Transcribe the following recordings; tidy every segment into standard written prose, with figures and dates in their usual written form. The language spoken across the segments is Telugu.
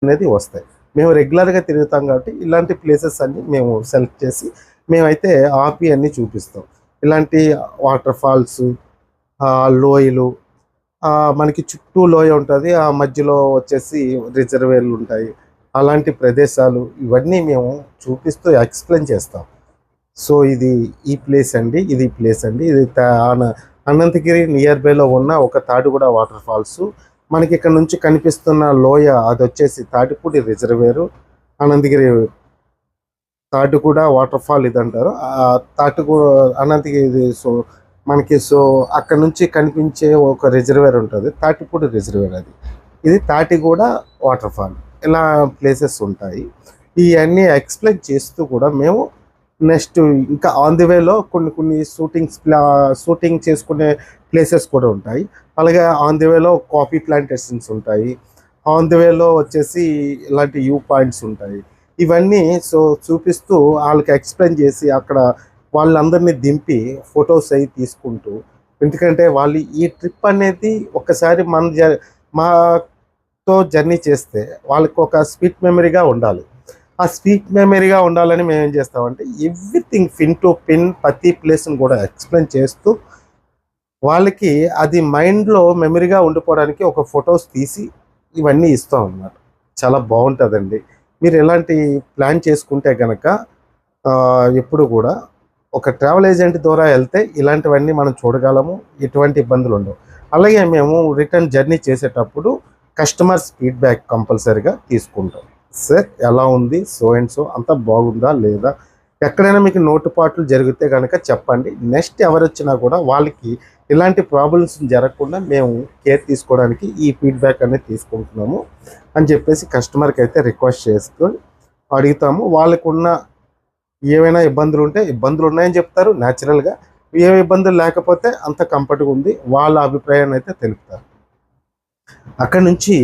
అనేది వస్తాయి. మేము రెగ్యులర్గా తిరుగుతాం కాబట్టి ఇలాంటి ప్లేసెస్ అన్నీ మేము సెలెక్ట్ చేసి మేమైతే ఆపి అన్నీ చూపిస్తాం. ఇలాంటి వాటర్ ఫాల్స్, లోయలు, మనకి చుట్టూ లోయ ఉంటుంది, ఆ మధ్యలో వచ్చేసి రిజర్వేర్లు ఉంటాయి. అలాంటి ప్రదేశాలు ఇవన్నీ మేము చూపిస్తూ ఎక్స్ప్లెయిన్ చేస్తాం. సో ఇది ఈ ప్లేస్ అండి, ఇది ప్లేస్ అండి, ఇది అనంతగిరి నియర్ బైలో ఉన్న ఒక తాటిగూడ వాటర్ ఫాల్స్. మనకి ఇక్కడ నుంచి కనిపిస్తున్న లోయ అది వచ్చేసి తాటిపూడి రిజర్వేరు. అనంతగిరి తాటిగూడ వాటర్ ఫాల్ ఇది అంటారు. తాటిగూడ అనంతగిరి. సో అక్కడ నుంచి కనిపించే ఒక రిజర్వేర్ ఉంటుంది, తాటిపూడి రిజర్వేర్. ఇది తాటిగూడ వాటర్ ఫాల్. ఇలా ప్లేసెస్ ఉంటాయి. ఇవన్నీ ఎక్స్ప్లెయిన్ చేస్తూ కూడా మేము నెక్స్ట్ ఇంకా ఆన్ ది వేలో కొన్ని షూటింగ్ చేసుకునే ప్లేసెస్ కూడా ఉంటాయి. అలాగే ఆన్ ది వేలో కాఫీ ప్లాంటేషన్స్ ఉంటాయి. ఆన్ ది వేలో వచ్చేసి ఇలాంటి వ్యూ పాయింట్స్ ఉంటాయి. ఇవన్నీ సో చూపిస్తూ వాళ్ళకి ఎక్స్ప్లెయిన్ చేసి అక్కడ వాళ్ళందరినీ దింపి ఫొటోస్ అవి తీసుకుంటూ, ఎందుకంటే వాళ్ళు ఈ ట్రిప్ అనేది ఒకసారి మాతో జర్నీ చేస్తే వాళ్ళకి ఒక స్వీట్ మెమరీగా ఉండాలి. ఆ స్వీట్ మెమరీగా ఉండాలని మేము ఏం చేస్తామంటే ఎవ్రీథింగ్ పిన్ టు పిన్ ప్రతి ప్లేస్ని కూడా ఎక్స్ప్లెయిన్ చేస్తూ వాళ్ళకి అది మైండ్లో మెమరీగా ఉండిపోవడానికి ఒక ఫొటోస్ తీసి ఇవన్నీ ఇస్తాం అన్నమాట. చాలా బాగుంటుందండి. మీరు ఎలాంటి ప్లాన్ చేసుకుంటే కనుక ఎప్పుడు కూడా ఒక ట్రావెల్ ఏజెంట్ ద్వారా వెళ్తే ఇలాంటివన్నీ మనం చూడగలము, ఎటువంటి ఇబ్బందులు ఉండవు. అలాగే మేము రిటర్న్ జర్నీ చేసేటప్పుడు కస్టమర్స్ ఫీడ్బ్యాక్ కంపల్సరీగా తీసుకుంటాం. సార్ ఎలా ఉంది, సో అండ్ సో అంతా బాగుందా లేదా, ఎక్కడైనా మీకు నోటుపాట్లు జరిగితే కనుక చెప్పండి. నెక్స్ట్ ఎవరు వచ్చినా కూడా వాళ్ళకి ఇలాంటి ప్రాబ్లమ్స్ జరగకుండా మేము కేర్ తీసుకోవడానికి ఈ ఫీడ్బ్యాక్ అనేది తీసుకుంటున్నాము అని చెప్పేసి కస్టమర్కి అయితే రిక్వెస్ట్ చేస్తూ అడుగుతాము. వాళ్ళకు ఉన్న ఏమైనా ఇబ్బందులు ఉంటే ఇబ్బందులు ఉన్నాయని చెప్తారు న్యాచురల్గా. ఏ ఇబ్బందులు లేకపోతే అంత కంఫర్ట్గా ఉంది వాళ్ళ అభిప్రాయాన్ని అయితే తెలుపుతారు. అక్కడి నుంచి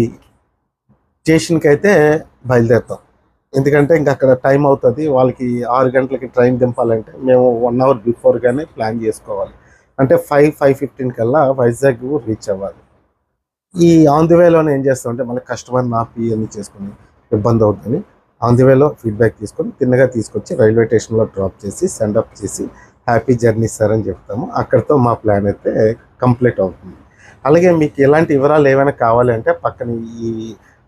స్టేషన్కి అయితే బయలుదేరుతాం. ఎందుకంటే ఇంకా అక్కడ టైం అవుతుంది. వాళ్ళకి 6 గంటలకి ట్రైన్ దింపాలంటే మేము 1 అవర్ బిఫోర్గానే ప్లాన్ చేసుకోవాలి. అంటే 5:15 కల్లా వైజాగ్ రీచ్ అవ్వాలి. ఈ ఆన్ ది వేలోనే ఏం చేస్తామంటే మళ్ళీ కస్టమర్ ఆపి అన్నీ చేసుకుని ఇబ్బంది అవుతుంది. ఆన్ ది వేలో ఫీడ్బ్యాక్ తీసుకొని తిన్నగా తీసుకొచ్చి రైల్వే స్టేషన్లో డ్రాప్ చేసి సెండప్ చేసి హ్యాపీ జర్నీ సార్ అని చెప్తాము. అక్కడితో మా ప్లాన్ అయితే కంప్లీట్ అవుతుంది. అలాగే మీకు ఎలాంటి వివరాలు ఏమైనా కావాలి అంటే పక్కన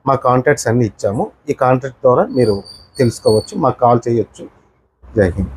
మా కాంటాక్ట్స్ అన్నీ ఇచ్చాము. ఈ కాంటాక్ట్ ద్వారా మీరు తెలుసుకోవచ్చు, మాకు కాల్ చేయొచ్చు. జై హింద్.